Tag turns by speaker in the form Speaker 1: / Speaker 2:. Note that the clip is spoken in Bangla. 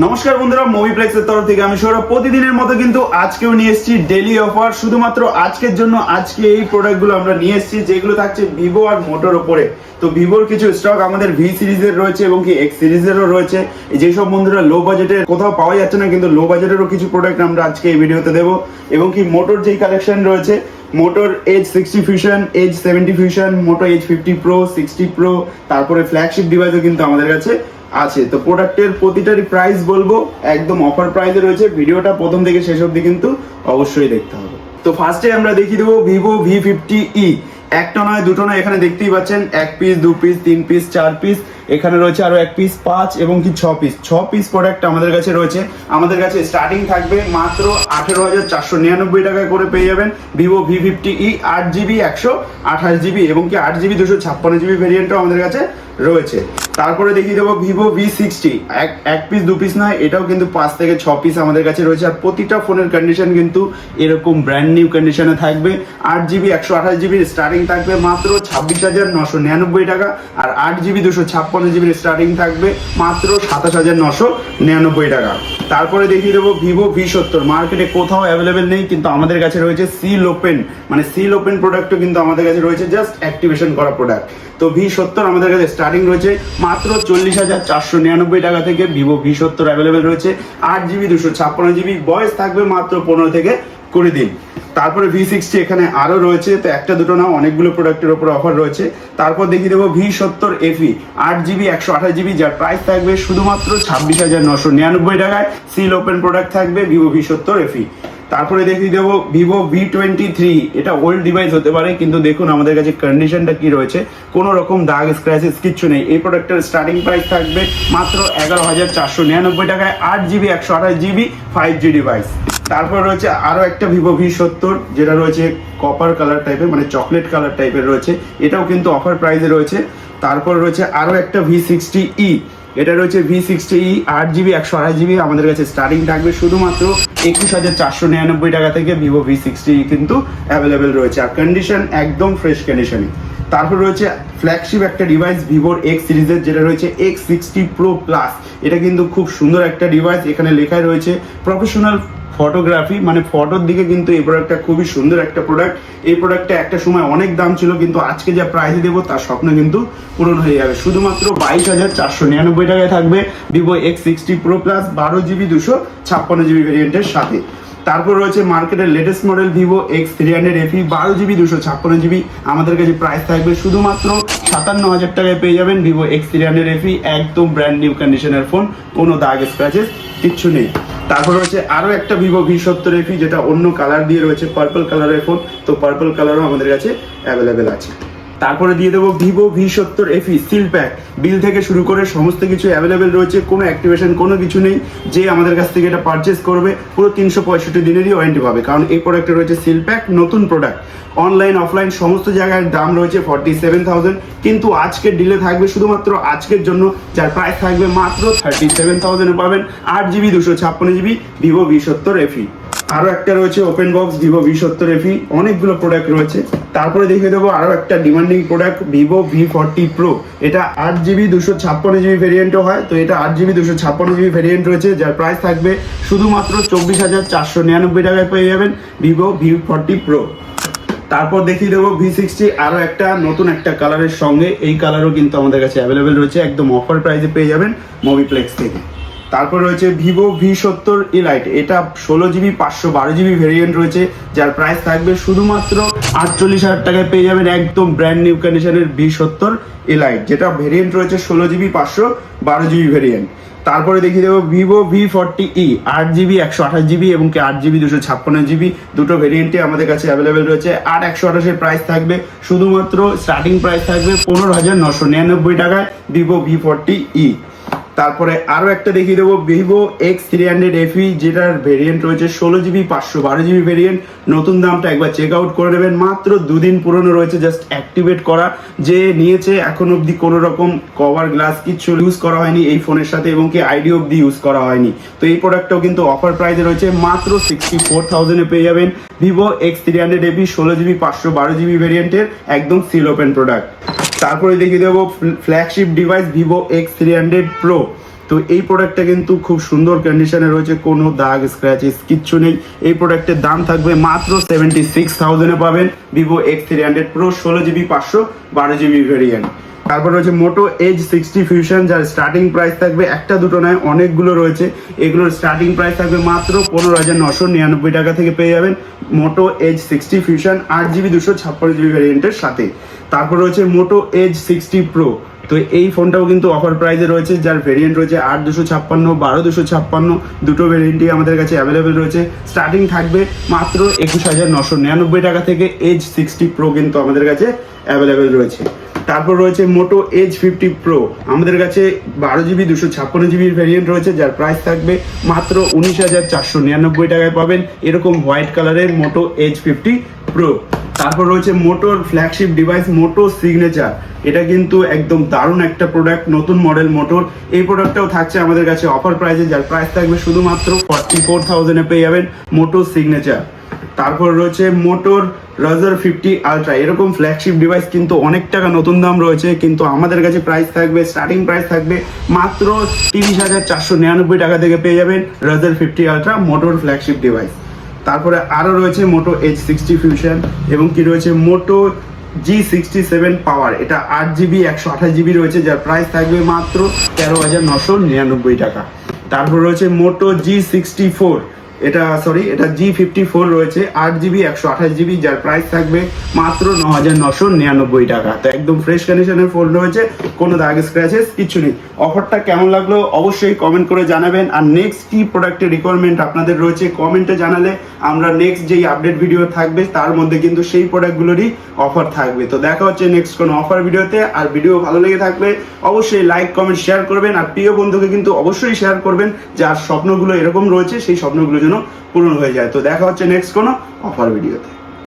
Speaker 1: নমস্কার বন্ধুরা, মুভিপ্লেক্সের তরফ থেকে আমি সৌরভ। প্রতিদিনের মতো কিন্তু আজকেও নিয়ে এসেছি ডেইলি অফার, শুধুমাত্র আজকের জন্য। আজকে এই প্রোডাক্টগুলো আমরা নিয়ে এসেছি যেগুলো থাকছে ভিভো আর মোটোর উপরে। তো ভিভোর কিছু স্টক আমাদের ভি সিরিজের রয়েছে এবং কি এক্স সিরিজেরও রয়েছে। যেসব বন্ধুরা লো বাজেটের কোথাও পাওয়া যাচ্ছে না, কিন্তু লো বাজেটেরও কিছু প্রোডাক্ট আমরা আজকে এই ভিডিওতে দেবো। এবং কি মোটোর যেই কালেকশন রয়েছে, মোটোর এজ 60 ফিউশন, এজ 70 ফিউশন, মোটো এজ 50 প্রো, 60 প্রো, তারপরে ফ্ল্যাগশিপ ডিভাইসও কিন্তু আমাদের কাছে আছে। তো প্রোডাক্টের প্রতিটারই প্রাইস বলবো, একদম অফার প্রাইসে রয়েছে। ভিডিওটা প্রথম থেকে শেষ অবধি কিন্তু অবশ্যই দেখতে হবে। তো ফার্স্টে আমরা দেখিয়ে দেবো ভিভো V50e। একটা নয়, দুটো নয়, এখানে দেখতেই পাচ্ছেন 1 পিস, 2 পিস, 3 পিস, 4 পিস, এখানে রয়েছে আরো 1 পিস, 5 এবং কি 6 পিস। 6 পিস প্রোডাক্ট আমাদের কাছে রয়েছে। আমাদের কাছে স্টার্টিং থাকবে মাত্র 18,499 টাকায় করে পেয়ে যাবেন ভিভো V50e 8GB 128GB এবং কি 8GB 256GB ভেরিয়েন্টও আমাদের কাছে রয়েছে। তারপরে দেখিয়ে দেবো ভিভো V60। এক পিস, 2 পিস নয়, এটাও কিন্তু 5 থেকে 6 পিস আমাদের কাছে রয়েছে। আর প্রতিটা ফোনের কন্ডিশন কিন্তু এরকম ব্র্যান্ড নিউ কন্ডিশনে থাকবে। 8GB 128GB স্টার্টিং থাকবে মাত্র 26,999 টাকা, আর 8GB 256GB স্টার্টিং থাকবে মাত্র 27,999 টাকা। তারপরে দেখিয়ে দেবো ভিভো V70। মার্কেটে কোথাও অ্যাভেলেবেল নেই, কিন্তু আমাদের কাছে রয়েছে সিল ওপেন, মানে সিল ওপেন প্রোডাক্টও কিন্তু আমাদের কাছে রয়েছে, জাস্ট অ্যাক্টিভেশন করা প্রোডাক্ট। তো V70 আমাদের কাছে স্টার্টিং রয়েছে মাত্র 40,499 টাকা থেকে ভিভো V70 অ্যাভেলেবেল রয়েছে। 8GB 256GB, বয়স থাকবে মাত্র 15 থেকে 20 দিন। তারপরে V60 এখানে আরো রয়েছে, তো একটা দুটো না, অনেকগুলো প্রোডাক্টের উপর অফার রয়েছে। তারপর দেখিয়ে দেবো V70 FE 8GB 128GB, যার প্রাইস থাকবে শুধুমাত্র 26,999 টাকায়। সিল ওপেন প্রোডাক্ট থাকবে ভিভো V70 FE। তারপরে দেখিয়ে দেবো ভিভো V23। এটা ওল্ড ডিভাইস হতে পারে, কিন্তু দেখুন আমাদের কাছে কন্ডিশনটা কি রয়েছে, কোনো রকম দাগ স্ক্র্যাচেস কিচ্ছু নেই। এই প্রোডাক্টের স্টার্টিং প্রাইস থাকবে মাত্র 11,499 টাকায়। 8GB 128GB 5G device. তারপর রয়েছে আরো একটা ভিভো V70, যেটা রয়েছে কপার কালার টাইপের, মানে চকলেট কালার টাইপের রয়েছে, এটাও কিন্তু অফার প্রাইসে রয়েছে। তারপর রয়েছে আরো একটা V60e। এটা রয়েছে V60e 8GB 128GB, আমাদের কাছে স্টার্টিং থাকবে শুধুমাত্র 21,499 টাকা থেকে। ভিভো V60e কিন্তু অ্যাভেলেবেল রয়েছে, আর কন্ডিশন একদম ফ্রেশ কন্ডিশনে। তারপর রয়েছে ফ্ল্যাগশিপ একটা ডিভাইস ভিভোর X সিরিজের, যেটা রয়েছে X60 Pro Plus। এটা কিন্তু খুব সুন্দর একটা ডিভাইস। এখানে লেখাই রয়েছে প্রফেশনাল ফটোগ্রাফি, মানে ফটোর দিকে কিন্তু এই প্রোডাক্টটা খুবই সুন্দর একটা প্রোডাক্ট। এই প্রোডাক্টটা একটা সময় অনেক দাম ছিল, কিন্তু আজকে যা প্রাইস দেবো তার স্বপ্ন কিন্তু পূরণ হয়ে যাবে। শুধুমাত্র 22,499 টাকায় থাকবে Vivo X60 Pro Plus 12GB 256GB ভেরিয়েন্টের সাথে। তারপর রয়েছে মার্কেটের latest model Vivo X300 FE 12GB 256GB, আমাদের কাছে প্রাইস থাকবে শুধুমাত্র 57,000 টাকায় পেয়ে যাবেন ভিভো X300 FE। একদম ব্র্যান্ড নিউ কন্ডিশনের ফোন, কোনো দাগ স্ক্র্যাচেস কিচ্ছু নেই। তারপর রয়েছে আরো একটা ভিভো V70 FE, যেটা অন্য কালার দিয়ে রয়েছে, পার্পল কালারের ফোন। তো পার্পল কালারও আমাদের কাছে অ্যাভেলেবেল আছে। তারপরে দিয়ে দেবো Vivo V70 FE seal pack. Bill থেকে শুরু করে সমস্ত কিছু অ্যাভেলেবেল রয়েছে, কোনো অ্যাক্টিভেশন কোনো কিছু নেই। যে আমাদের কাছ থেকে এটা পারচেস করবে পুরো 365 দিনেরই ওয়ারেন্টি পাবে, কারণ এই প্রোডাক্টে রয়েছে সিল প্যাক, নতুন প্রোডাক্ট। অনলাইন অফলাইন সমস্ত জায়গায় দাম রয়েছে 47,000, কিন্তু আজকের ডিলে থাকবে শুধুমাত্র আজকের জন্য, যার প্রাইস থাকবে মাত্র 37,000 পাবেন। 8GB 256GB Vivo V70 FE। আরো একটা রয়েছে open box Vivo V70 FE, অনেকগুলো প্রোডাক্ট রয়েছে। তারপরে দেখিয়ে দেবো আরো একটা demanding product Vivo V40 Pro। এটা 8GB 256GB ভেরিয়েন্টও হয়, তো এটা 8GB 256GB ভেরিয়েন্ট রয়েছে, যার প্রাইস থাকবে শুধুমাত্র 24,499 টাকায় পেয়ে যাবেন ভিভো V40 Pro। তারপর দেখিয়ে দেবো V60 আরো একটা নতুন একটা কালারের সঙ্গে। এই কালারও কিন্তু আমাদের কাছে অ্যাভেলেবেল রয়েছে, একদম অফার প্রাইসে পেয়ে যাবেন মুভিপ্লেক্স থেকে। তারপর রয়েছে ভিভো V70 Elite। এটা 16GB 512GB ভেরিয়েন্ট রয়েছে, যার প্রাইস থাকবে শুধুমাত্র 48,000 টাকায় পেয়ে যাবেন একদম ব্র্যান্ড নিউ কন্ডিশনের V70 Elite, যেটা ভেরিয়েন্ট রয়েছে 16GB 512GB ভেরিয়েন্ট। তারপরে দেখিয়ে দেবো ভিভো V40e 8GB 128GB এবং কি 8GB 256GB, দুটো ভেরিয়েন্টে আমাদের কাছে অ্যাভেলেবেল রয়েছে। আর 128 এর প্রাইস থাকবে শুধুমাত্র, স্টার্টিং প্রাইস থাকবে 15,999 টাকায় ভিভো V40e। তারপরে আরো একটা দেখিয়ে দেবো ভিভো X300 FE, যেটার ভেরিয়েন্ট রয়েছে 16GB 512GB ভেরিয়েন্ট। নতুন দামটা একবার চেক আউট করে নেবেন, মাত্র 2 দিন পুরনো রয়েছে, জাস্ট অ্যাক্টিভেট করা। যে নিয়েছে এখন অবধি কোনো রকম কভার গ্লাস কিছু ইউজ করা হয়নি এই ফোনের সাথে, এবং কি আইডি অবধি ইউজ করা হয়নি। তো এই প্রোডাক্টটাও কিন্তু অফার প্রাইসে রয়েছে, মাত্র 64,000 পেয়ে যাবেন Vivo X300 FE 16GB 512GB ভেরিয়েন্টের একদম সিল ওপেন প্রোডাক্ট। তারপরে দেখিয়ে দেবো flagship device Vivo X300 Pro। তো এই প্রোডাক্টটা কিন্তু খুব সুন্দর কন্ডিশনে রয়েছে, কোনো দাগ স্ক্র্যাচেস কিচ্ছু নেই। এই প্রোডাক্টের দাম থাকবে মাত্র 76,000-এ পাবেন Vivo X300 Pro 16GB 512GB variant. তারপর রয়েছে মোটো এজ 60 ফিউশন, যার স্টার্টিং প্রাইস থাকবে একটা দুটো নয় অনেকগুলো রয়েছে, এগুলোর স্টার্টিং প্রাইস থাকবে মাত্র 15,999 টাকা থেকে পেয়ে যাবেন মোটো এজ 60 ফিউশন 8GB 256GB ভ্যারিয়েন্টের সাথে। তারপর রয়েছে মোটো এজ 60 প্রো, তো এই ফোনটাও কিন্তু অফার প্রাইসে রয়েছে, যার ভেরিয়েন্ট রয়েছে 8/256, 12/256, দুটো ভেরিয়েন্টই আমাদের কাছে অ্যাভেলেবেল রয়েছে। স্টার্টিং থাকবে মাত্র 21,999 টাকা থেকে এজ 60 প্রো কিন্তু আমাদের কাছে অ্যাভেলেবেল রয়েছে। তারপর রয়েছে মোটো এজ 50 প্রো, আমাদের কাছে 12GB 256GB ভ্যারিয়েন্ট রয়েছে, যার প্রাইস থাকবে মাত্র 19,499 টাকায় পাবেন এরকম হোয়াইট কালারের মোটো এজ 50 প্রো। তারপর রয়েছে মোটোর ফ্ল্যাগশিপ ডিভাইস মোটো সিগনেচার, এটা কিন্তু একদম দারুণ একটা প্রোডাক্ট, নতুন মডেল মোটোর। এই প্রোডাক্টটাও থাকছে আমাদের কাছে অফার প্রাইসে, যার প্রাইস থাকবে শুধুমাত্র 44,000-এ পেয়ে যাবেন মোটো সিগনেচার। তারপর রয়েছে মোটোর রাজার 50 আলট্রা, এরকম ফ্ল্যাগশিপ ডিভাইস কিন্তু অনেক টাকা নতুন দাম রয়েছে, কিন্তু আমাদের কাছে প্রাইস থাকবে স্টার্টিং প্রাইস থাকবে মাত্র 30,499 টাকা থেকে পেয়ে যাবেন রাজার 50 আলট্রা মোটোর ফ্ল্যাগশিপ ডিভাইস। তারপরে আরও রয়েছে মোটো এজ 60 ফিউশন এবং কি রয়েছে মোটো G67 পাওয়ার, এটা 8GB 128GB রয়েছে, যার প্রাইস থাকবে মাত্র 13,999 টাকা। তারপর রয়েছে মোটো G64, এটা G54 রয়েছে 8GB 128GB, যার প্রাইস থাকবে মাত্র 9,999 টাকা। তো একদম ফ্রেশ কন্ডিশনের ফোন রয়েছে, কোনো দাগ স্ক্র্যাচেস কিছু নেই। অফারটা কেমন লাগলো অবশ্যই কমেন্ট করে জানাবেন, আর নেক্সট কি প্রোডাক্টের রিকোয়ারমেন্ট আপনাদের রয়েছে কমেন্টে জানালে আমরা নেক্সট যেই আপডেট ভিডিও থাকবে তার মধ্যে কিন্তু সেই প্রোডাক্টগুলোরই অফার থাকবে। তো দেখা হচ্ছে নেক্সট কোনো অফার ভিডিওতে, আর ভিডিও ভালো লেগে থাকলে অবশ্যই লাইক কমেন্ট শেয়ার করবেন, আর প্রিয় বন্ধুকে কিন্তু অবশ্যই শেয়ার করবেন যার স্বপ্নগুলো এরকম রয়েছে সেই স্বপ্নগুলো যেন পূরণ হয়ে যায়। তো দেখা হচ্ছে নেক্সট কোনো অফার ভিডিওতে।